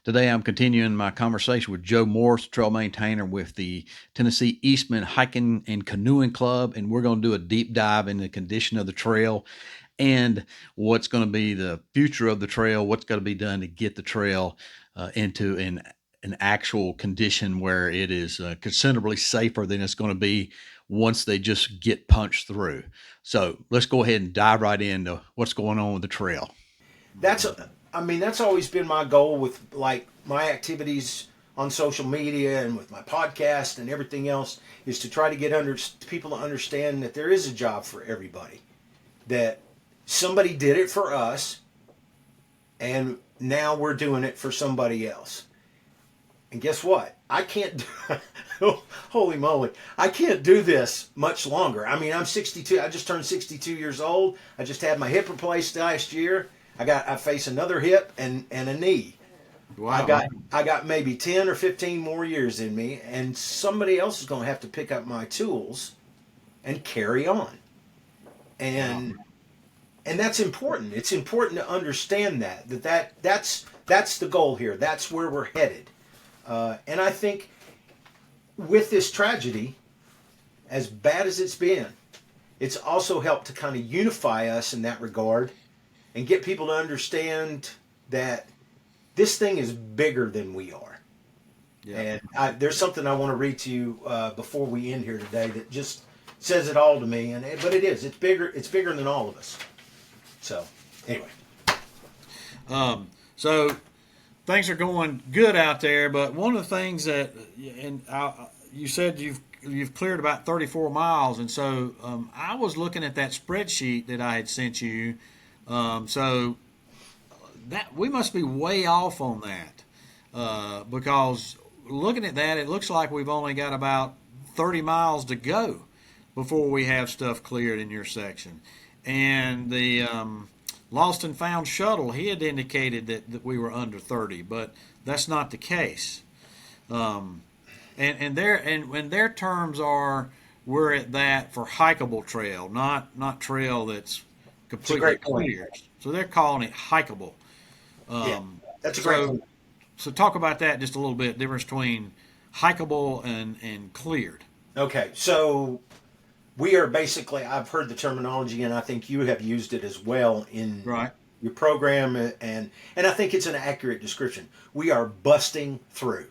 Today, I'm continuing my conversation with Joe Morris, trail maintainer with the Tennessee Eastman Hiking and Canoeing Club, and we're going to do a deep dive into the condition of the trail and what's going to be the future of the trail, what's got to be done to get the trail into an actual condition where it is considerably safer than it's going to be once they just get punched through. So let's go ahead and dive right into what's going on with the trail. That's I mean that's always been my goal with like my activities on social media and with my podcast and everything else is to try to get people to understand that there is a job for everybody, that somebody did it for us and now we're doing it for somebody else. And guess what? I can't holy moly, I can't do this much longer. I mean, I'm 62. I just turned 62 years old. I just had my hip replaced last year. I face another hip and a knee. Wow. I got maybe 10 or 15 more years in me, and somebody else is going to have to pick up my tools and carry on. And Wow. and that's important. It's important to understand that's the goal here. That's where we're headed. And I think with this tragedy, as bad as it's been, it's also helped to kind of unify us in that regard and get people to understand that this thing is bigger than we are. Yeah. And there's something I want to read to you before we end here today that just says it all to me. But it is. It's bigger. It's bigger than all of us. So anyway. So things are going good out there, but one of the things that, you said you've cleared about 34 miles, and so I was looking at that spreadsheet that I had sent you. So that we must be way off on that, because looking at that, it looks like we've only got about 30 miles to go before we have stuff cleared in your section. And the Lost and Found shuttle, he had indicated that we were under 30, but that's not the case. And their terms are we're at that for hikeable trail, not trail that's It's a completely great point. clear. So they're calling it hikeable. Yeah, that's a great So point. so talk about that just a little bit. Difference between hikeable and cleared. Okay, so we are basically, I've heard the terminology and I think you have used it as well in Right. your program, and I think it's an accurate description. We are busting through.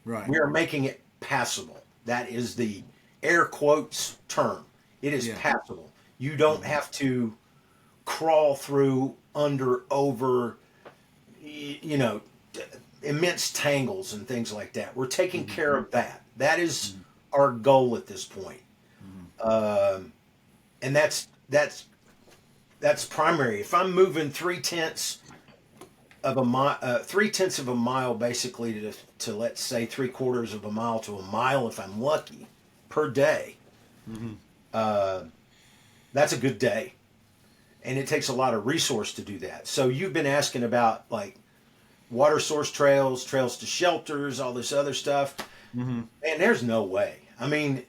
Right. We are making it passable. That is the air quotes term. It is Yeah. passable. You don't have to crawl through, under, over, you know, immense tangles and things like that. We're taking care of that. That is our goal at this point. And that's primary. If I'm moving 3/10 of a mile, basically to let's say 3/4 of a mile to a mile, if I'm lucky, per day, uh, that's a good day, and it takes a lot of resource to do that. So you've been asking about like water source trails, trails to shelters, all this other stuff. Mm-hmm. And there's no way. I mean,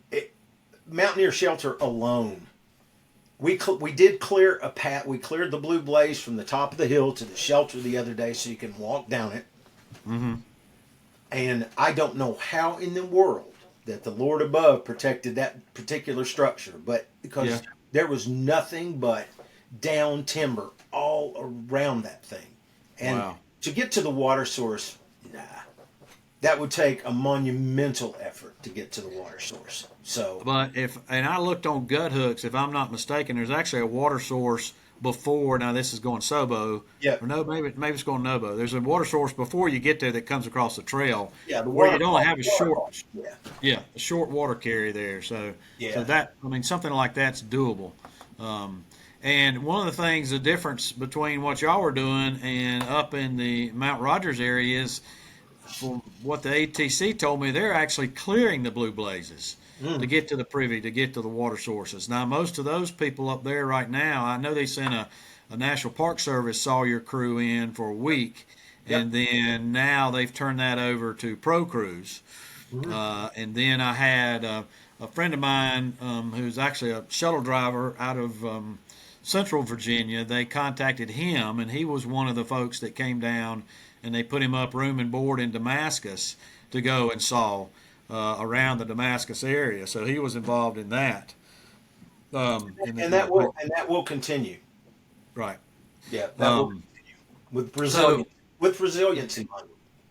Mountaineer Shelter alone, we did clear a path. We cleared the Blue Blaze from the top of the hill to the shelter the other day, so you can walk down it. Mm-hmm. And I don't know how in the world that the Lord above protected that particular structure, but because there was nothing but down timber all around that thing, and Wow. to get to the water source, nah, that would take a monumental effort to get to the water source. So, But I looked on gut hooks, if I'm not mistaken, there's actually a water source before. Now this is going Sobo, yeah, or no, maybe it's going Nobo. There's a water source before you get there that comes across the trail, yeah, the where water. you'd only have a short, Yeah, a short water carry there. So yeah. that, I mean, something like that's doable. And one of the things, the difference between what y'all were doing and up in the Mount Rogers area is, from what the ATC told me, they're actually clearing the Blue Blazes to get to the privy, to get to the water sources. Now, most of those people up there right now, I know they sent a National Park Service Sawyer crew in for a week, Yep. and then now they've turned that over to Pro Crews. And then I had a friend of mine who's actually a shuttle driver out of Central Virginia. They contacted him, and he was one of the folks that came down and they put him up room and board in Damascus to go and saw around the Damascus area. So he was involved in that. And that will continue. Right. Yeah, that will continue with So, resiliency money.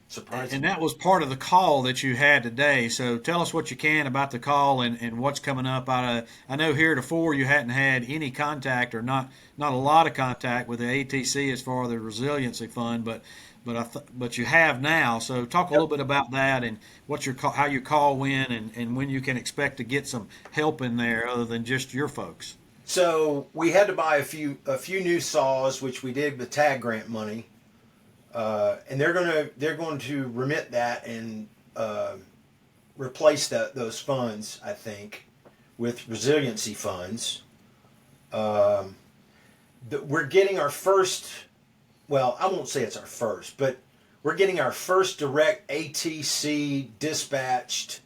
Surprising. and that was part of the call that you had today. So tell us what you can about the call and what's coming up. I know heretofore you hadn't had any contact or not a lot of contact with the ATC as far as the resiliency fund, but you have now. So talk a little bit about that and how your call went and when you can expect to get some help in there other than just your folks. So we had to buy a few new saws, which we did with tag grant money. And they're going to remit that and replace those funds, I think, with resiliency funds. We're getting our first. Well, I won't say it's our first, but we're getting our first direct ATC dispatched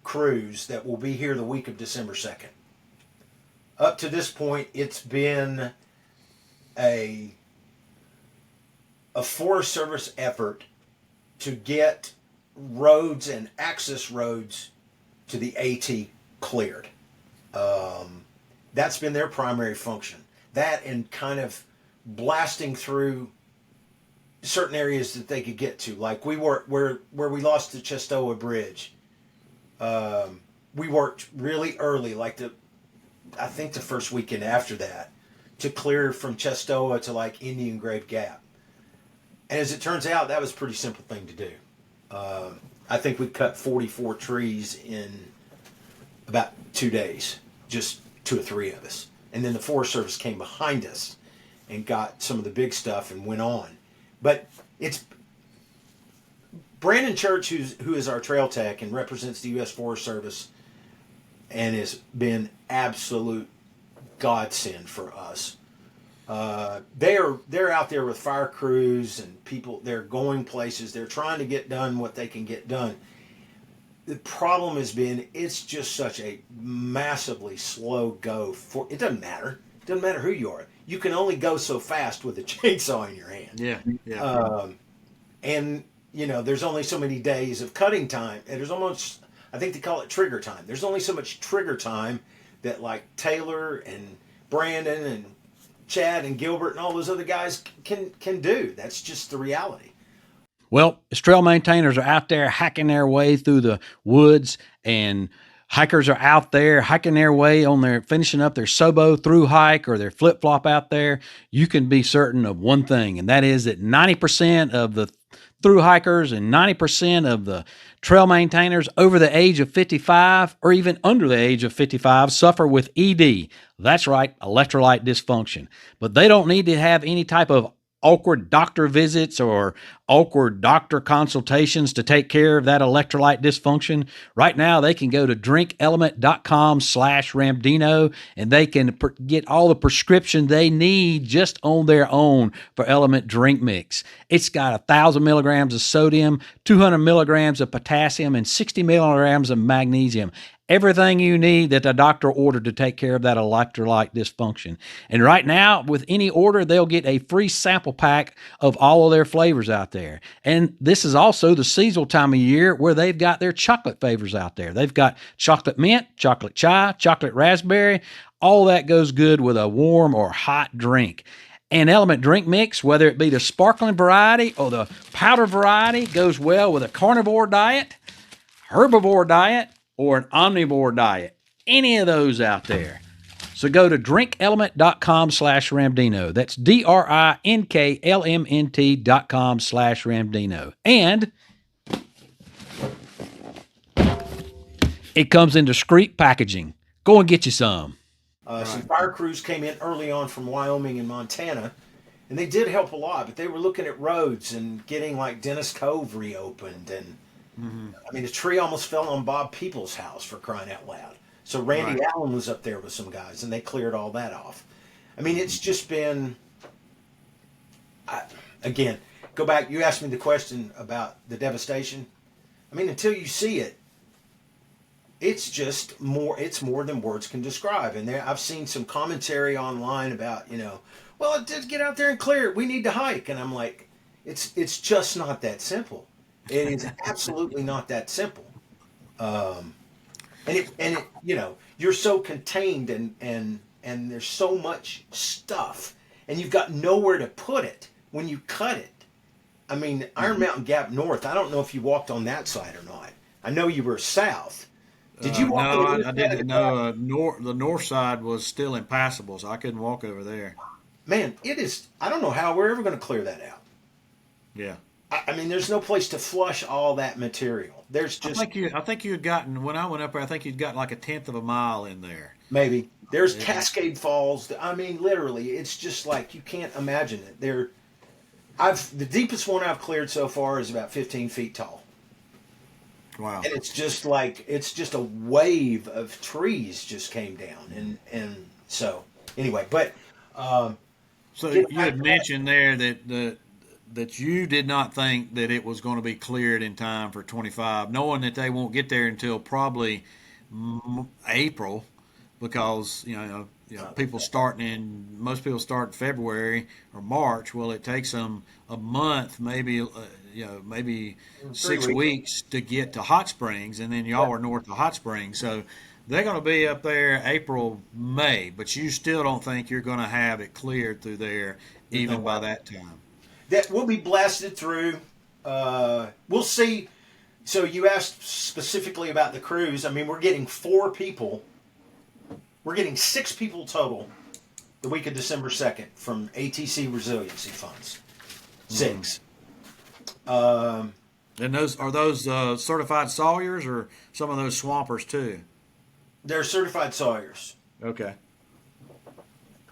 crews that will be here the week of December 2nd. Up to this point, it's been a Forest Service effort to get roads and access roads to the AT cleared. That's been their primary function. That and kind of blasting through certain areas that they could get to. Like we worked where we lost the Chestoa Bridge. We worked really early, I think the first weekend after that, to clear from Chestoa to like Indian Grave Gap. And as it turns out, that was a pretty simple thing to do. I think we cut 44 trees in about 2 days, just 2 or 3 of us. And then the Forest Service came behind us and got some of the big stuff and went on. But it's Brandon Church, who is our trail tech and represents the U.S. Forest Service and has been absolute godsend for us. They're out there with fire crews and people. They're going places. They're trying to get done what they can get done. The problem has been it's just such a massively slow go. It doesn't matter. It doesn't matter who you are. You can only go so fast with a chainsaw in your hand. Yeah. And there's only so many days of cutting time, and there's almost, I think they call it trigger time. There's only so much trigger time that like Taylor and Brandon and Chad and Gilbert and all those other guys can do. That's just the reality. Well, as trail maintainers are out there hacking their way through the woods, and hikers are out there hiking their way finishing up their Sobo through hike or their flip flop out there, you can be certain of one thing, and that is that 90% of the through hikers and 90% of the trail maintainers over the age of 55 or even under the age of 55 suffer with ED. That's right, electrolyte dysfunction. But they don't need to have any type of awkward doctor visits or awkward doctor consultations to take care of that electrolyte dysfunction. Right now, they can go to drinkelement.com/Ramdino and they can get all the prescription they need just on their own for Element Drink Mix. It's got 1,000 milligrams of sodium, 200 milligrams of potassium, and 60 milligrams of magnesium. Everything you need that the doctor ordered to take care of that electrolyte dysfunction. And right now, with any order, they'll get a free sample pack of all of their flavors out there. And this is also the seasonal time of year where they've got their chocolate flavors out there. They've got chocolate mint, chocolate chai, chocolate raspberry. All that goes good with a warm or hot drink. And Element Drink Mix, whether it be the sparkling variety or the powder variety, goes well with a carnivore diet, herbivore diet, or an omnivore diet. Any of those out there. So go to drinkelement.com/Ramdino. That's DRINKLMNT.com/Ramdino. And it comes in discreet packaging. Go and get you some. Some fire crews came in early on from Wyoming and Montana, and they did help a lot, but they were looking at roads and getting like Dennis Cove reopened. And I mean, a tree almost fell on Bob Peoples' house, for crying out loud. So Randy Allen was up there with some guys, and they cleared all that off. I mean, it's just been, again, go back. You asked me the question about the devastation. I mean, until you see it, it's just more. It's more than words can describe. And I've seen some commentary online about, well, just get out there and clear it. We need to hike. And I'm like, It's just not that simple. It is absolutely not that simple. And it you're so contained and there's so much stuff and you've got nowhere to put it when you cut it. I mean, Iron Mountain Gap North, I don't know if you walked on that side or not. I know you were south. Did you walk No, on this I side of didn't the gap? know. The north side was still impassable, so I couldn't walk over there. Man, it is. I don't know how we're ever going to clear that out. Yeah. I mean, there's no place to flush all that material. There's just I think you had gotten when I went up there. I think you'd gotten like a tenth of a mile in there. maybe. There's Yeah. Cascade Falls. I mean, literally, it's just like you can't imagine it. The deepest one I've cleared so far is about 15 feet tall. Wow. And it's just a wave of trees just came down and so anyway, but So get you back had to that. mentioned there that you did not think that it was going to be cleared in time for 25, knowing that they won't get there until probably April, because most people start in February or March. Well, it takes them a month, maybe maybe 6 weeks. weeks to get to Hot Springs, and then y'all are north of Hot Springs, so they're going to be up there April, May. But you still don't think you're going to have it cleared through there even by that time. That will be blasted through. We'll see. So you asked specifically about the cruise. I mean, we're getting 4 people. We're getting 6 people total the week of December 2nd from ATC Resiliency funds. 6. And those certified sawyers or some of those swampers too? They're certified sawyers, Okay.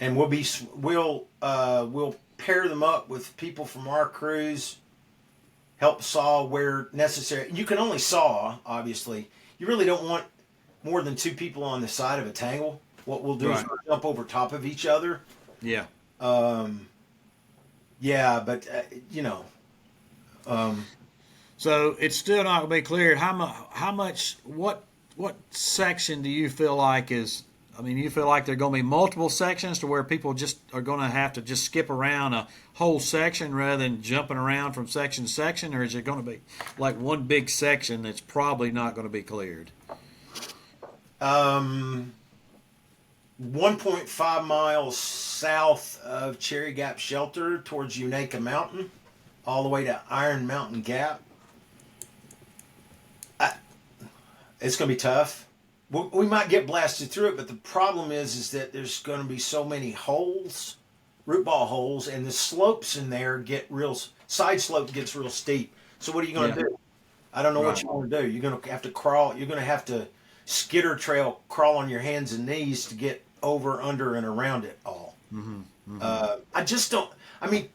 and we'll pair them up with people from our cruise. Help saw where necessary. You can only saw, obviously. You really don't want more than 2 people on the side of a tangle. What we'll do is Right. we'll jump over top of each other. Yeah. Yeah, but So it's still not going to be cleared. How much? What section do you feel like is? I mean, you feel like there are going to be multiple sections to where people just are going to have to just skip around a whole section rather than jumping around from section to section, or is it going to be like one big section that's probably not going to be cleared? 1.5 miles south of Cherry Gap Shelter towards Unaka Mountain, all the way to Iron Mountain Gap. It's going to be tough. We might get blasted through it, but the problem is that there's going to be so many holes, root ball holes, and the slopes in there side slope gets real steep. So what are you going to do? I don't know what you want to do. You're going to have to crawl. You're going to have to skitter trail, crawl on your hands and knees to get over, under, and around it all. I just don't. I mean,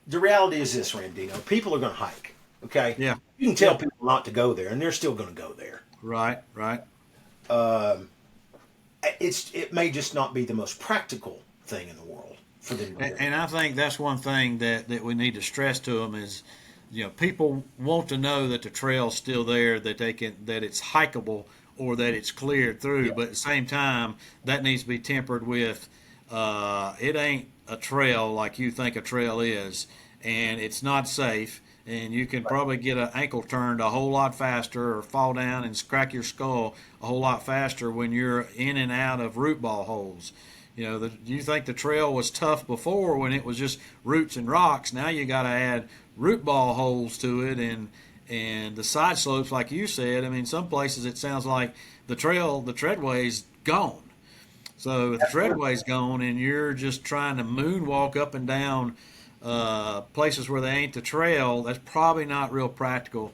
the reality is this, Ramdino. People are going to hike. Okay. Yeah. You can tell people not to go there, and they're still going to go there. Right. It may just not be the most practical thing in the world for them to do. And I think that's one thing that we need to stress to them is, people want to know that the trail's still there, that it's hikeable or that it's cleared through. But at the same time, that needs to be tempered with, it ain't a trail like you think a trail is, and it's not safe. And you can probably get an ankle turned a whole lot faster or fall down and crack your skull a whole lot faster when you're in and out of root ball holes. You think the trail was tough before when it was just roots and rocks. Now you got to add root ball holes to it and the side slopes, like you said. I mean, some places it sounds like the treadway's gone. So if the treadway's gone and you're just trying to moonwalk up and down places where they ain't the trail, that's probably not real practical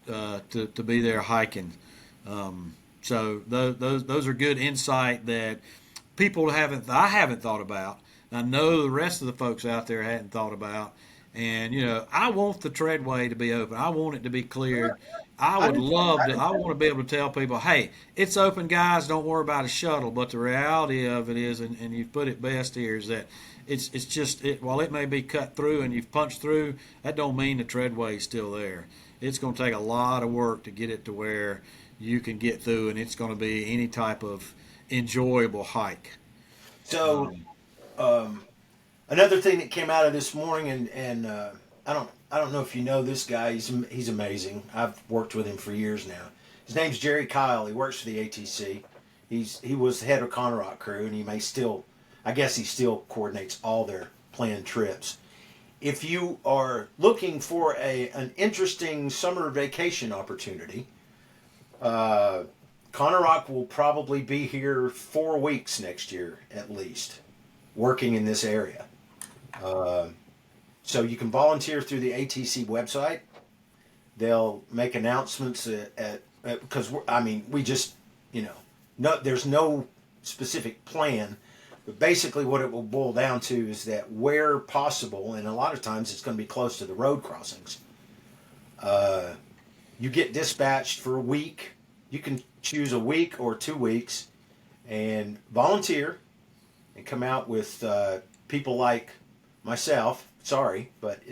to be there hiking. So those are good insight that I haven't thought about. I know the rest of the folks out there hadn't thought about. And I want the treadway to be open. I want it to be cleared. I want to be able to tell people, hey, it's open, guys. Don't worry about a shuttle. But the reality of it is, and you put it best here, is that it's just while it may be cut through and you've punched through, that don't mean the treadway is still there. It's going to take a lot of work to get it to where you can get through, and it's going to be any type of enjoyable hike. So, Another thing that came out of this morning, and I don't know if you know this guy. He's amazing. I've worked with him for years now. His name's Jerry Kyle. He works for the ATC. He was the head of Conrock crew, and he may still, I guess he still coordinates all their planned trips. If you are looking for an interesting summer vacation opportunity, Conrock will probably be here 4 weeks next year at least, working in this area. So you can volunteer through the ATC website. They'll make announcements because we just, there's no specific plan, but basically what it will boil down to is that where possible, and a lot of times it's going to be close to the road crossings, you get dispatched for a week. You can choose a week or 2 weeks and volunteer and come out with people like myself. Sorry, but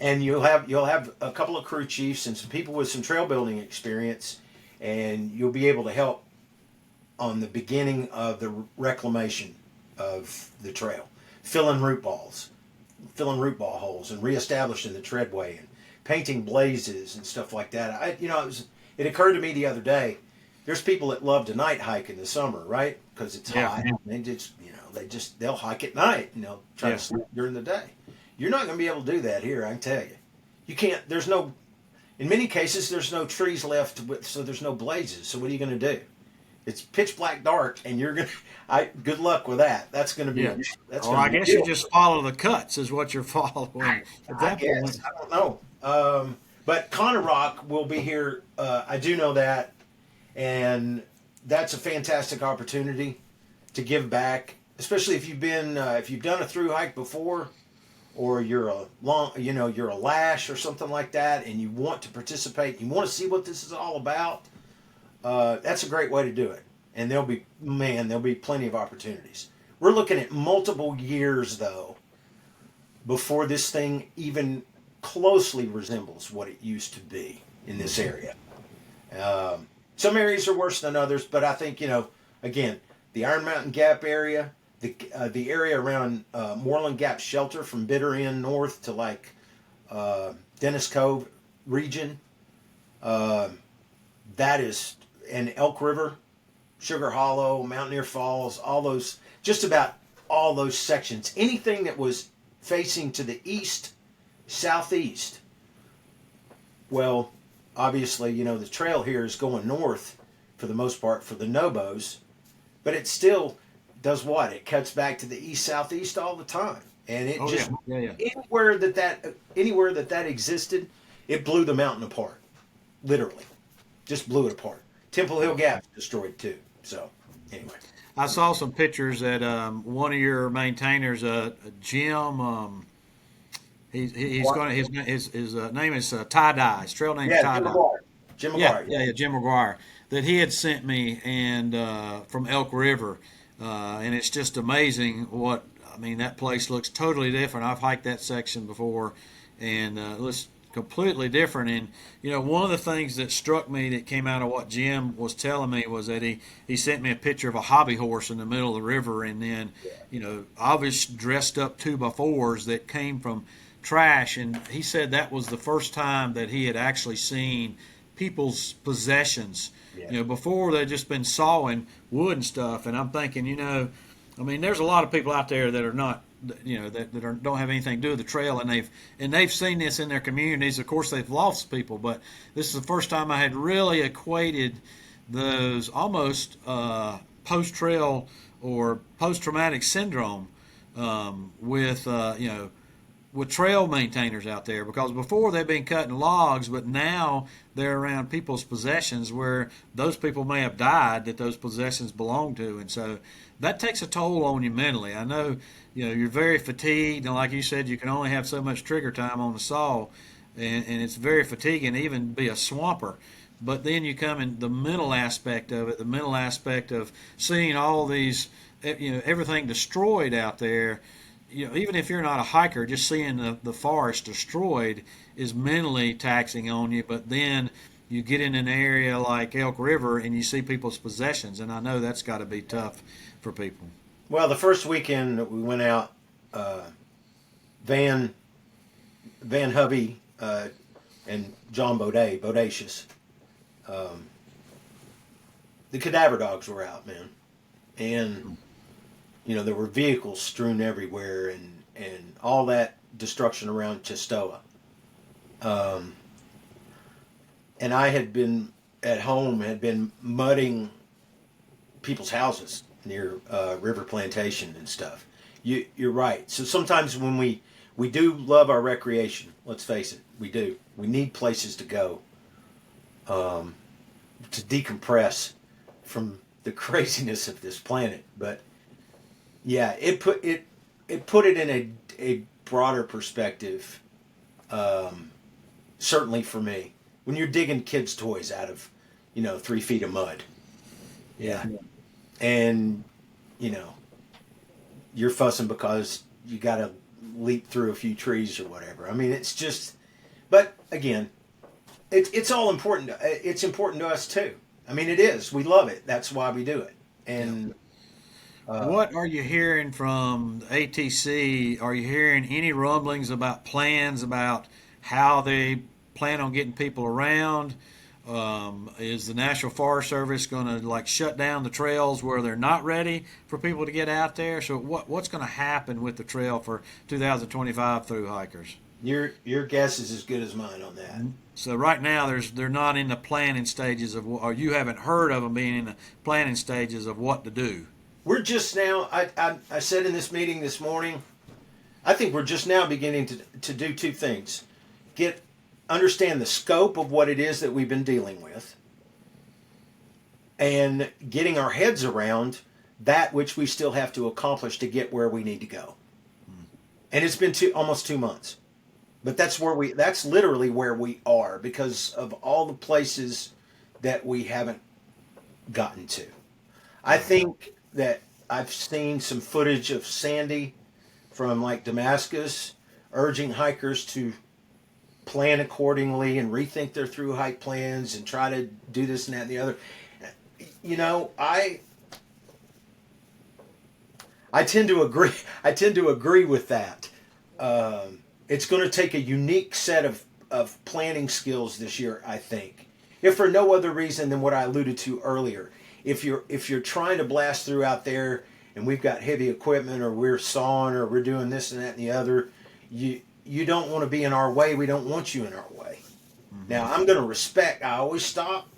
and you'll have a couple of crew chiefs and some people with some trail building experience, and you'll be able to help on the beginning of the reclamation of the trail, filling root ball holes, and reestablishing the treadway, and painting blazes and stuff like that. It occurred to me the other day. There's people that love to night hike in the summer, right? Because it's hot. And they'll hike at night and they'll try to sleep during the day. You're not going to be able to do that here, I can tell you. You can't. In many cases, there's no trees left, so there's no blazes. So what are you going to do? It's pitch black dark, and you're going to. Good luck with that. That's going to be. Yeah. I guess you just follow the cuts, is what you're following. I guess. I don't know. But Conrock will be here. I do know that, and that's a fantastic opportunity to give back, especially if you've done a thru hike before, or you're a lash or something like that, and you want to participate. You want to see what this is all about. That's a great way to do it, and there'll be plenty of opportunities. We're looking at multiple years though before this thing even closely resembles what it used to be in this area. Some areas are worse than others, but I think, again, the Iron Mountain Gap area, the area around Moreland Gap Shelter from Bitter End north to Dennis Cove region, that is, and Elk River, Sugar Hollow, Mountaineer Falls, just about all those sections, anything that was facing to the east, southeast. Well, obviously, the trail here is going north for the most part for the Nobos, but it still does what? It cuts back to the east southeast all the time, and it anywhere that existed, it blew the mountain apart, literally, just blew it apart. Temple Hill Gap destroyed too. So anyway, I saw some pictures that one of your maintainers, Jim. His name is Tie Dye. His trail name is Tie Dye. Jim McGuire. Yeah, Jim McGuire. That he had sent me and from Elk River, and it's just amazing that place looks totally different. I've hiked that section before, and it looks completely different. And one of the things that struck me that came out of what Jim was telling me was that he sent me a picture of a hobby horse in the middle of the river, and then obviously dressed up 2x4s that came from trash, and he said that was the first time that he had actually seen people's possessions. Before they'd just been sawing wood and stuff, and I'm thinking, there's a lot of people out there that are not, don't have anything to do with the trail, and they've seen this in their communities. Of course, they've lost people, but this is the first time I had really equated those almost post-trail or post-traumatic syndrome with trail maintainers out there, because before they've been cutting logs, but now they're around people's possessions where those people may have died that those possessions belong to, and so that takes a toll on you mentally. I know you're very fatigued, and like you said, you can only have so much trigger time on the saw, and it's very fatiguing to even be a swamper. But then you come in the mental aspect of it, the mental aspect of seeing all these, everything destroyed out there. Even if you're not a hiker, just seeing the forest destroyed is mentally taxing on you. But then you get in an area like Elk River and you see people's possessions, and I know that's got to be tough for people. Well, the first weekend that we went out, Van Hubby and John Bodacious, the cadaver dogs were out, man, and there were vehicles strewn everywhere, and all that destruction around Chestoa. And I had been at home, had been mudding people's houses near River Plantation and stuff. You're right. So sometimes when we do love our recreation, let's face it, we do. We need places to go to decompress from the craziness of this planet. But yeah, it put it in a broader perspective. Certainly for me, when you're digging kids' toys out of 3 feet of mud, yeah. And you're fussing because you got to leap through a few trees or whatever. I mean, it's just. But again, it's all important. It's important to us too. I mean, it is. We love it. That's why we do it. And what are you hearing from ATC? Are you hearing any rumblings about plans about how they plan on getting people around? Is the National Forest Service going to shut down the trails where they're not ready for people to get out there? So what's going to happen with the trail for 2025 through hikers? Your guess is as good as mine on that. So right now they're not in the planning stages of, or you haven't heard of them being in the planning stages of what to do. We're just now. I said in this meeting this morning, I think we're just now beginning to do two things: understand the scope of what it is that we've been dealing with, and getting our heads around that which we still have to accomplish to get where we need to go. And it's been almost 2 months. But that's literally where we are because of all the places that we haven't gotten to. I think that I've seen some footage of Sandy from Damascus urging hikers to plan accordingly and rethink their through hike plans and try to do this and that and the other. I tend to agree. I tend to agree with that. It's going to take a unique set of planning skills this year, I think, if for no other reason than what I alluded to earlier. If you're trying to blast through out there and we've got heavy equipment or we're sawing or we're doing this and that and the other, you don't want to be in our way. We don't want you in our way. Mm-hmm. Now, I'm going to respect. I always stop.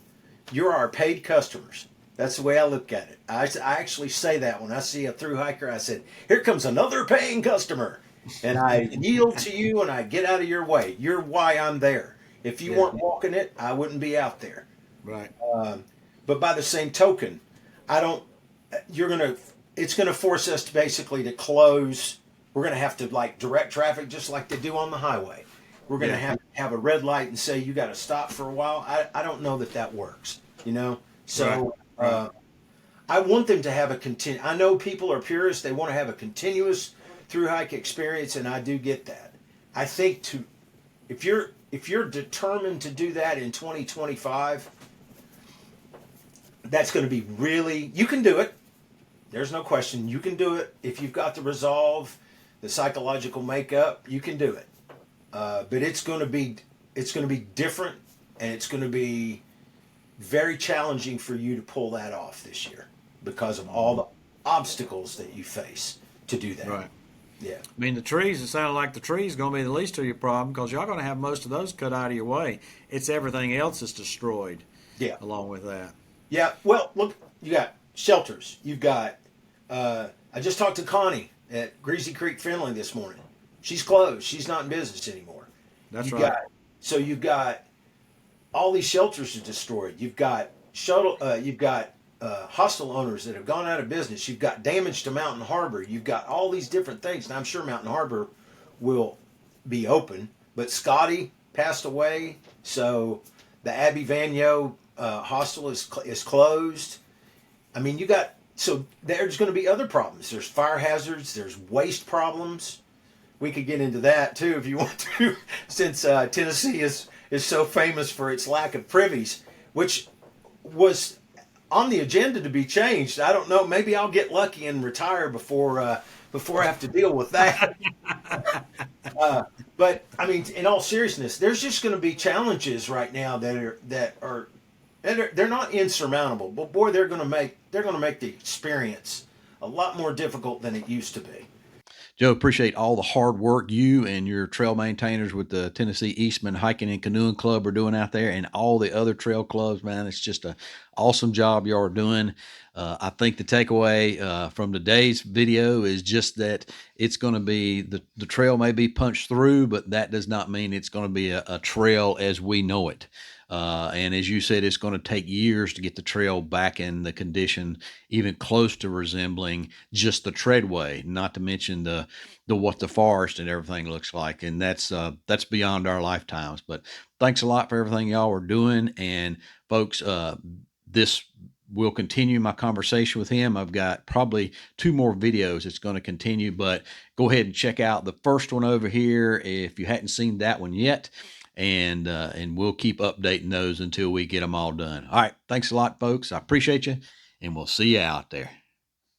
You're our paid customers. That's the way I look at it. I actually say that when I see a thru hiker. I said, "Here comes another paying customer." And I yield to you and I get out of your way. You're why I'm there. If you weren't walking it, I wouldn't be out there. Right. But by the same token, it's going to force us to basically to close. We're going to have to direct traffic just like they do on the highway. We're going to have a red light and say, you got to stop for a while. I don't know that works, So right. I want them to have I know people are purists. They want to have a continuous through hike experience, and I do get that. I think if you're determined to do that in 2025, that's going to be really, you can do it. There's no question. You can do it if you've got the resolve, the psychological makeup. You can do it, but it's going to be different, and it's going to be very challenging for you to pull that off this year because of all the obstacles that you face to do that. Right. Yeah. I mean, it sounded like the trees going to be the least of your problem because y'all going to have most of those cut out of your way. It's everything else that's destroyed. Yeah. Along with that. Yeah. Well, look, you got shelters. You've got. I just talked to Connie at Greasy Creek, Finley this morning. She's closed. She's not in business anymore. That's right. You've got all these shelters are destroyed. You've got hostel owners that have gone out of business. You've got damage to Mountain Harbor. You've got all these different things. And I'm sure Mountain Harbor will be open. But Scotty passed away, so the Abbey Vanyo hostel is closed. I mean, so there's going to be other problems. There's fire hazards. There's waste problems. We could get into that too if you want to, since Tennessee is so famous for its lack of privies, which was on the agenda to be changed. I don't know. Maybe I'll get lucky and retire before I have to deal with that. But I mean, in all seriousness, there's just going to be challenges right now they're not insurmountable, but boy, they're going to make the experience a lot more difficult than it used to be. Joe, appreciate all the hard work you and your trail maintainers with the Tennessee Eastman Hiking and Canoeing Club are doing out there, and all the other trail clubs, man. It's just a awesome job you are doing. I think the takeaway from today's video is just that it's going to be the trail may be punched through, but that does not mean it's going to be a trail as we know it. And as you said, it's going to take years to get the trail back in the condition, even close to resembling just the treadway, not to mention the what the forest and everything looks like. And that's beyond our lifetimes. But thanks a lot for everything y'all are doing. And folks, this will continue my conversation with him. I've got probably 2 more videos it's going to continue, but go ahead and check out the first one over here if you hadn't seen that one yet. And we'll keep updating those until we get them all done. All right. Thanks a lot, folks. I appreciate you, and we'll see you out there.